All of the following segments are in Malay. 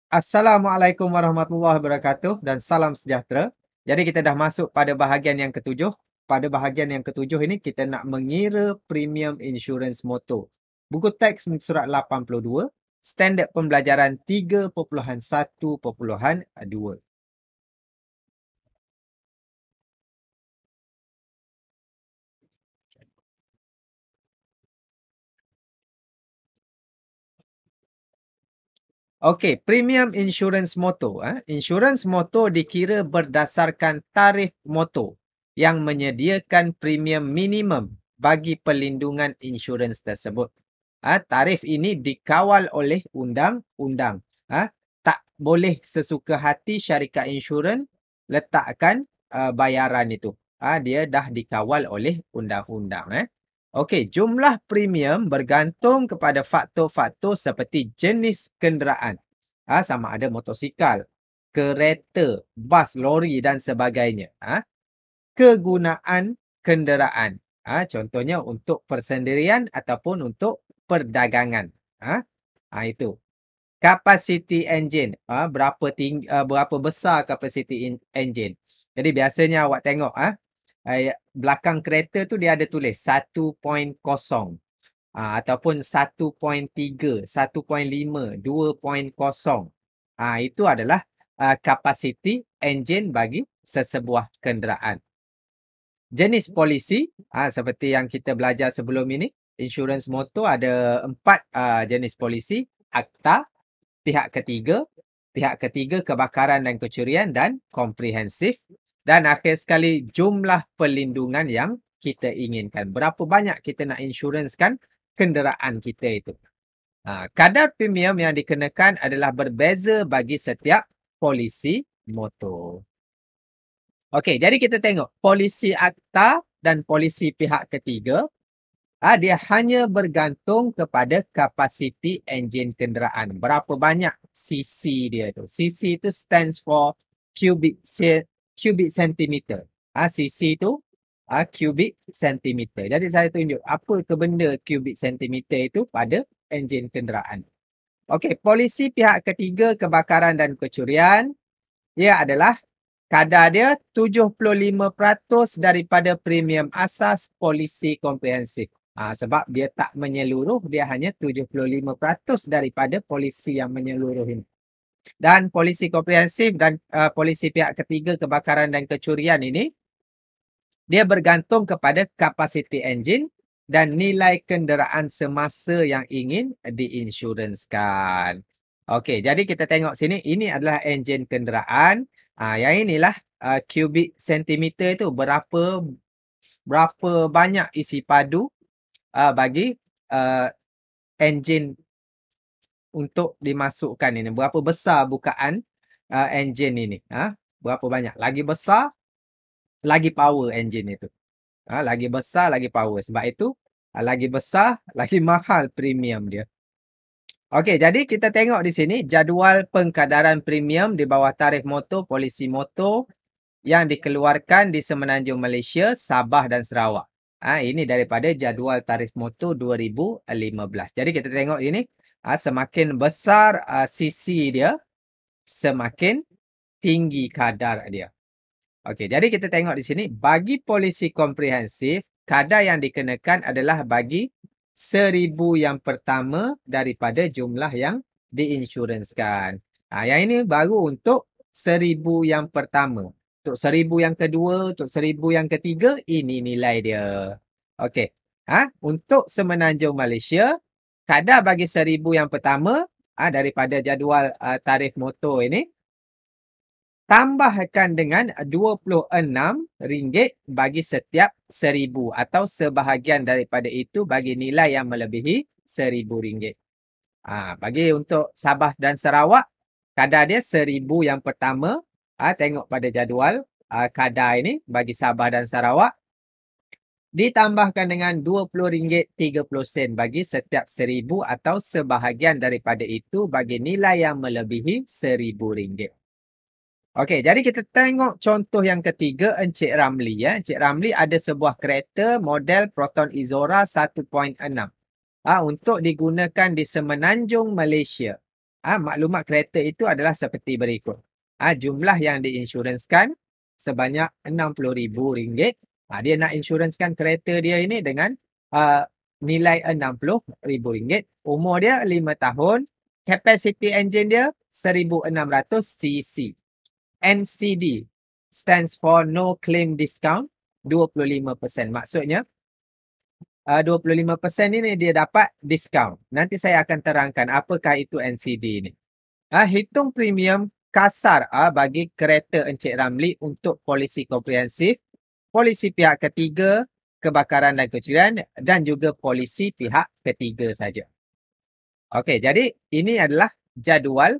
Assalamualaikum warahmatullahi wabarakatuh dan salam sejahtera. Jadi kita dah masuk pada bahagian yang ketujuh. Pada bahagian yang ketujuh ini kita nak mengira premium insurans motor. Buku teks muka surat 82, standard pembelajaran 3.1.2. Okey, premium insurans motor. Insurans motor dikira berdasarkan tarif motor yang menyediakan premium minimum bagi perlindungan insurans tersebut. Tarif ini dikawal oleh undang-undang. Tak boleh sesuka hati syarikat insurans letakkan bayaran itu. Dia dah dikawal oleh undang-undang. Okey, jumlah premium bergantung kepada faktor-faktor seperti jenis kenderaan. Sama ada motosikal, kereta, bas, lori dan sebagainya. Kegunaan kenderaan. Contohnya untuk persendirian ataupun untuk perdagangan. Itu. Capacity engine. Berapa besar capacity engine. Jadi biasanya awak tengok belakang kereta tu dia ada tulis 1.0 ataupun 1.3, 1.5, 2.0. Itu adalah kapasiti enjin bagi sesebuah kenderaan. Jenis polisi seperti yang kita belajar sebelum ini, insurans motor ada 4 jenis polisi: akta, pihak ketiga kebakaran dan kecurian dan komprehensif, dan akhir sekali jumlah perlindungan yang kita inginkan. Berapa banyak kita nak insuranskan kenderaan kita itu. Kadar premium yang dikenakan adalah berbeza bagi setiap polisi motor. Okey, jadi kita tengok polisi akta dan polisi pihak ketiga. Dia hanya bergantung kepada kapasiti enjin kenderaan. Berapa banyak cc dia tu. Cc tu stands for cubic centimeter. Cc tu cubic centimeter. Jadi saya tunjuk apa ke benda cubic centimeter itu pada enjin kenderaan. Okey, polisi pihak ketiga kebakaran dan kecurian, ia adalah kadar dia 75% daripada premium asas polisi komprehensif. Sebab dia tak menyeluruh, dia hanya 75% daripada polisi yang menyeluruh ini. Dan polisi komprehensif dan polisi pihak ketiga kebakaran dan kecurian ini, dia bergantung kepada kapasiti enjin dan nilai kenderaan semasa yang ingin diinsuranskan. Okey, jadi kita tengok sini, ini adalah enjin kenderaan. Yang inilah cubic centimeter itu berapa banyak isi padu bagi enjin untuk dimasukkan ini. Berapa besar bukaan enjin ini. Berapa banyak. Lagi besar, lagi power enjin itu. Lagi besar, lagi power. Sebab itu, lagi besar, lagi mahal premium dia. Okey, jadi kita tengok di sini jadual pengkadaran premium di bawah tarif motor polisi motor yang dikeluarkan di Semenanjung Malaysia, Sabah dan Sarawak. Ini daripada jadual tarif motor 2015. Jadi kita tengok ini, semakin besar cc dia, semakin tinggi kadar dia. Okey, jadi kita tengok di sini, bagi polisi komprehensif, kadar yang dikenakan adalah bagi 1,000 yang pertama daripada jumlah yang diinsuranskan. Yang ini baru untuk 1,000 yang pertama. Untuk 1,000 yang kedua, untuk 1,000 yang ketiga, ini nilai dia. Okey. Untuk Semenanjung Malaysia, kadar bagi 1,000 yang pertama daripada jadual tarif motor ini, tambahkan dengan RM26 bagi setiap 1,000 atau sebahagian daripada itu bagi nilai yang melebihi RM1,000. Bagi untuk Sabah dan Sarawak, kadar dia 1,000 yang pertama. Tengok pada jadual kadar ini bagi Sabah dan Sarawak. Ditambahkan dengan RM20.30 bagi setiap 1,000 atau sebahagian daripada itu bagi nilai yang melebihi RM1,000. Okey, jadi kita tengok contoh yang ketiga, Encik Ramli. Encik Ramli ada sebuah kereta model Proton Izora 1.6 untuk digunakan di Semenanjung Malaysia. Maklumat kereta itu adalah seperti berikut. Jumlah yang diinsurenskan sebanyak RM60,000. Dia nak insuranskan kereta dia ini dengan nilai RM60,000. Umur dia 5 tahun. Capacity engine dia 1,600 cc. NCD stands for no claim discount 25%. Maksudnya 25% ini dia dapat diskaun. Nanti saya akan terangkan apakah itu NCD ini. Hitung premium kasar bagi kereta Encik Ramli untuk polisi komprehensif, polisi pihak ketiga, kebakaran dan kecurian dan juga polisi pihak ketiga saja. Okey, jadi ini adalah jadual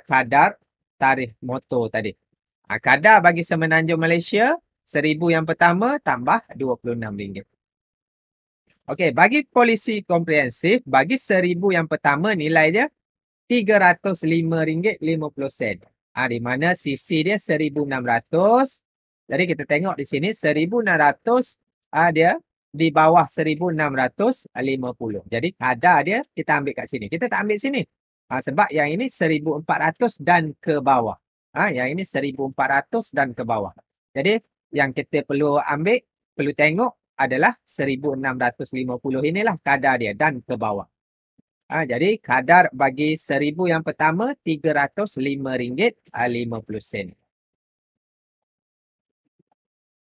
kadar tarikh motor tadi. Kadar bagi Semenanjung Malaysia, 1,000 yang pertama tambah RM26. Okey, bagi polisi komprehensif, bagi 1,000 yang pertama nilai dia RM305.50. Di mana CC dia 1,600. Jadi kita tengok di sini 1,600 dia di bawah 1,650. Jadi kadar dia kita ambil kat sini. Kita tak ambil sini. Sebab yang ini 1,400 dan ke bawah. Yang ini 1,400 dan ke bawah. Jadi yang kita perlu ambil, perlu tengok adalah 1,650 inilah kadar dia dan ke bawah. Jadi kadar bagi 1,000 yang pertama RM305.50.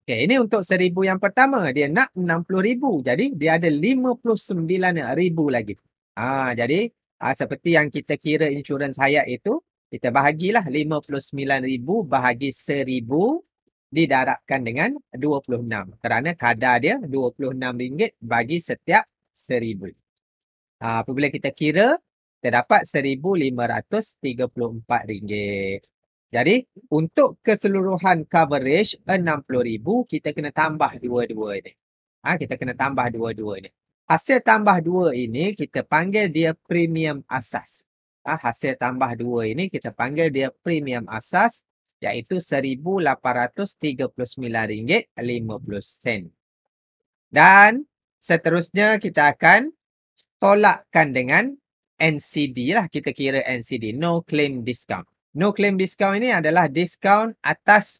Okey, ini untuk 1,000 yang pertama dia nak 60,000. Jadi dia ada 59,000 lagi. Jadi seperti yang kita kira insurans hayat itu, kita bahagilah 59,000 bahagi 1,000 didarabkan dengan 26 kerana kadar dia RM26 bagi setiap 1,000. Apabila kita kira, kita dapat RM1,534. Jadi untuk keseluruhan coverage 60,000 kita kena tambah dua-dua ini. Kita kena tambah dua-dua ini. Hasil tambah dua ini kita panggil dia premium asas. Hasil tambah dua ini kita panggil dia premium asas, iaitu RM1,839.50. Dan seterusnya kita akan tolakkan dengan NCD lah. Kita kira NCD, no claim discount. No claim discount ini adalah diskaun atas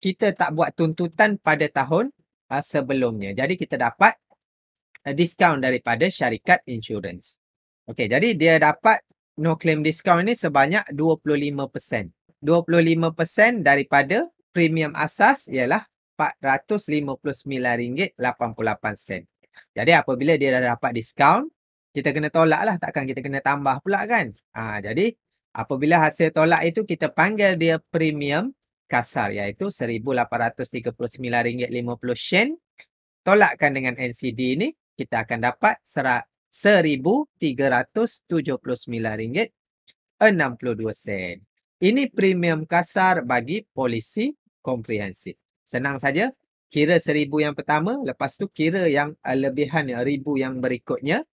kita tak buat tuntutan pada tahun sebelumnya. Jadi kita dapat diskaun daripada syarikat insurans. Okey, jadi dia dapat no claim discount ini sebanyak 25%. 25% daripada premium asas ialah RM459.88. Jadi apabila dia dah dapat diskaun, kita kena tolak lah. Takkan kita kena tambah pula kan? Jadi apabila hasil tolak itu kita panggil dia premium kasar, iaitu RM1,839.50. Tolakkan dengan NCD ini, kita akan dapat RM1,379.62. Ini premium kasar bagi polisi komprehensif. Senang saja. Kira 1,000 yang pertama, lepas tu kira yang lebihan 1,000 yang berikutnya.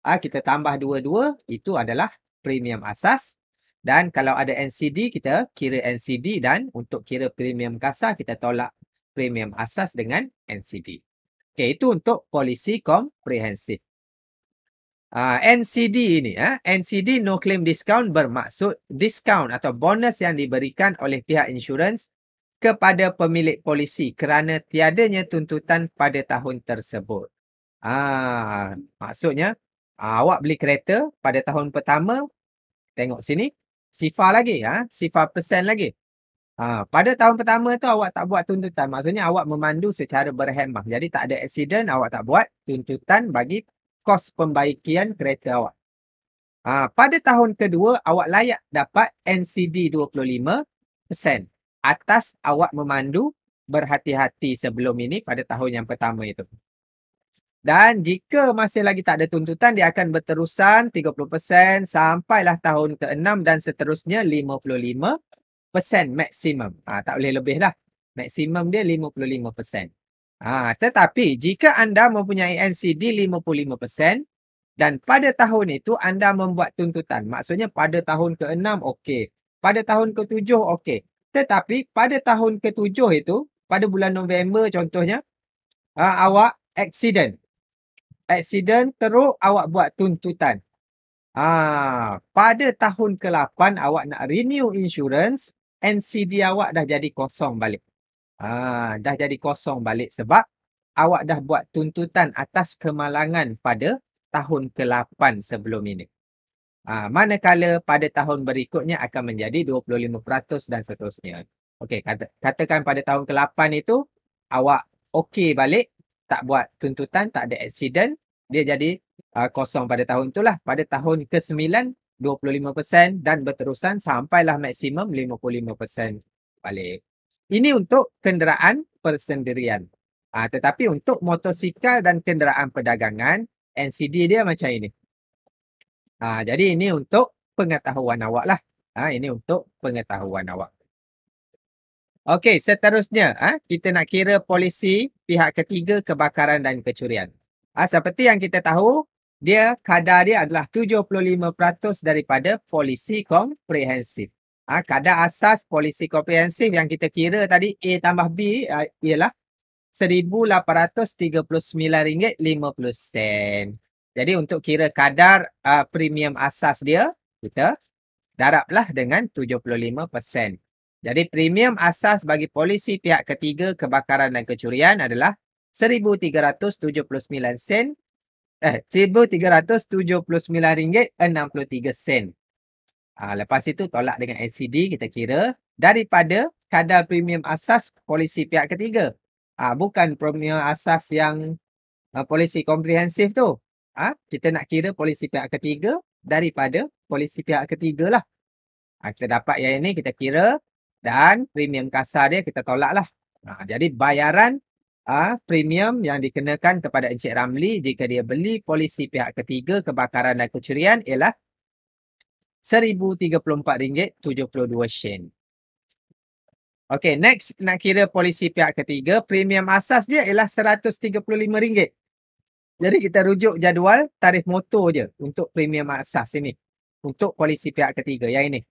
Kita tambah dua-dua, itu adalah premium asas. Dan kalau ada NCD, kita kira NCD, dan untuk kira premium kasar, kita tolak premium asas dengan NCD. Okey, itu untuk polisi komprehensif. NCD ini, NCD no claim discount bermaksud diskaun atau bonus yang diberikan oleh pihak insurans kepada pemilik polisi kerana tiadanya tuntutan pada tahun tersebut. Maksudnya, awak beli kereta pada tahun pertama, tengok sini, sifar lagi, sifar persen lagi. Pada tahun pertama tu awak tak buat tuntutan, maksudnya awak memandu secara berhemah. Jadi tak ada aksiden, awak tak buat tuntutan bagi kos pembaikian kereta awak. Pada tahun kedua, awak layak dapat NCD 25% atas awak memandu berhati-hati sebelum ini pada tahun yang pertama itu. Dan jika masih lagi tak ada tuntutan, dia akan berterusan 30% sampailah tahun ke-6 dan seterusnya 55% maksimum. Tak boleh lebih dah. Maksimum dia 55%. Tetapi jika anda mempunyai NCD 55% dan pada tahun itu anda membuat tuntutan, maksudnya pada tahun ke-6 okey, pada tahun ke-7 okey. Tetapi pada tahun ke-7 itu, pada bulan November contohnya, awak accident. Aksiden teruk, awak buat tuntutan. Pada tahun ke-8 awak nak renew insurance, NCD awak dah jadi kosong balik. Dah jadi kosong balik sebab awak dah buat tuntutan atas kemalangan pada tahun ke-8 sebelum ini. Manakala pada tahun berikutnya akan menjadi 25% dan seterusnya. Okey, katakan pada tahun ke-8 itu awak okey balik, tak buat tuntutan, tak ada aksiden, dia jadi kosong pada tahun itulah. Pada tahun ke-9 25% dan berterusan sampailah maksimum 55% balik. Ini untuk kenderaan persendirian. Tetapi untuk motosikal dan kenderaan perdagangan, NCD dia macam ini. Jadi ini untuk pengetahuan awak lah. Ini untuk pengetahuan awak. Okey, seterusnya kita nak kira polisi pihak ketiga kebakaran dan kecurian. Seperti yang kita tahu, kadar dia adalah 75% daripada polisi komprehensif. Kadar asas polisi komprehensif yang kita kira tadi A tambah B ialah RM1,839.50. Jadi untuk kira kadar premium asas dia, kita darablah dengan 75%. Jadi premium asas bagi polisi pihak ketiga kebakaran dan kecurian adalah RM1,379. RM1,379.63. Lepas itu tolak dengan NCD, kita kira daripada kadar premium asas polisi pihak ketiga. Bukan premium asas yang polisi komprehensif tu. Kita nak kira polisi pihak ketiga daripada polisi pihak ketiga lah. Kita dapat yang ini, kita kira, dan premium kasar dia kita tolak lah. Jadi bayaran premium yang dikenakan kepada Encik Ramli jika dia beli polisi pihak ketiga kebakaran dan kecurian ialah RM1,034.72. Okey, next nak kira polisi pihak ketiga, premium asas dia ialah RM135. Jadi kita rujuk jadual tarikh motor je untuk premium asas ini. Untuk polisi pihak ketiga yang ini.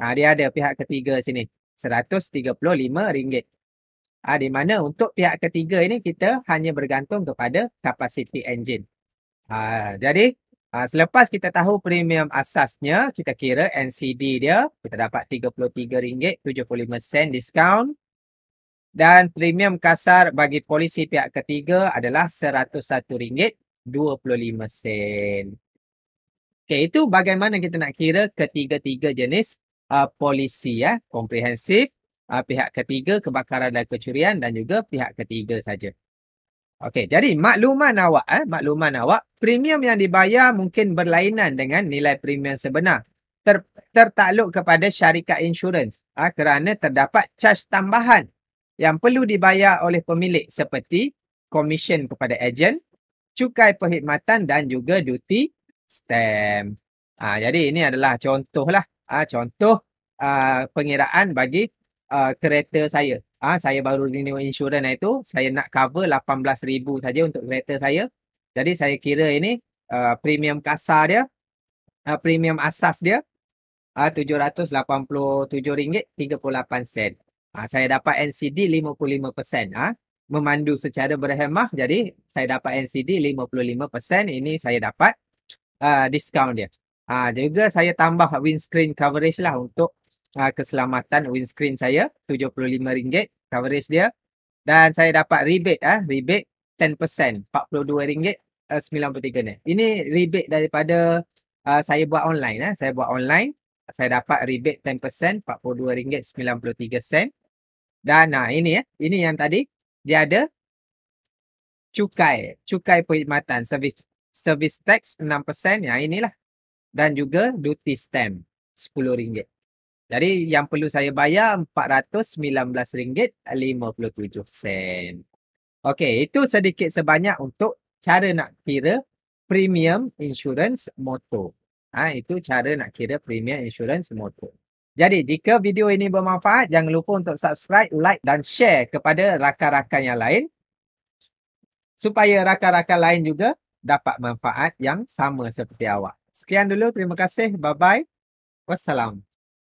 Dia ada pihak ketiga sini. RM135. Di mana untuk pihak ketiga ini kita hanya bergantung kepada kapasiti enjin. Jadi selepas kita tahu premium asasnya, kita kira NCD dia, kita dapat RM33.75 diskaun. Dan premium kasar bagi polisi pihak ketiga adalah RM101.25. Okey, itu bagaimana kita nak kira ketiga-tiga jenis polisi komprehensif, pihak ketiga kebakaran dan kecurian dan juga pihak ketiga saja. Okey, jadi makluman awak, premium yang dibayar mungkin berlainan dengan nilai premium sebenar. Tertakluk kepada syarikat insurans kerana terdapat caj tambahan yang perlu dibayar oleh pemilik seperti komisen kepada ejen, cukai perkhidmatan dan juga duty stamp. Jadi ini adalah contohlah, contoh pengiraan bagi kereta saya. Saya baru renew insurans itu, saya nak cover RM18,000 saja untuk kereta saya. Jadi saya kira ini premium kasar dia, premium asas dia RM787.38. Saya dapat NCD 55%. Memandu secara berhemah, jadi saya dapat NCD 55%. Ini saya dapat diskaun dia. Juga saya tambah windscreen coverage lah untuk keselamatan windscreen saya. RM75 coverage dia. Dan saya dapat rebate, rebate 10%, RM42.93. Ini rebate daripada saya buat online. Saya buat online. Saya dapat rebate 10%, RM42.93. Dan ini yang tadi dia ada cukai perkhidmatan, service tax 6%, yang inilah. Dan juga duty stamp RM10. Jadi yang perlu saya bayar RM419.57. Okey, itu sedikit sebanyak untuk cara nak kira premium insurans motor. Itu cara nak kira premium insurans motor. Jadi jika video ini bermanfaat, jangan lupa untuk subscribe, like dan share kepada rakan-rakan yang lain supaya rakan-rakan lain juga dapat manfaat yang sama seperti awak. Sekian dulu, terima kasih. Bye-bye. Wassalam.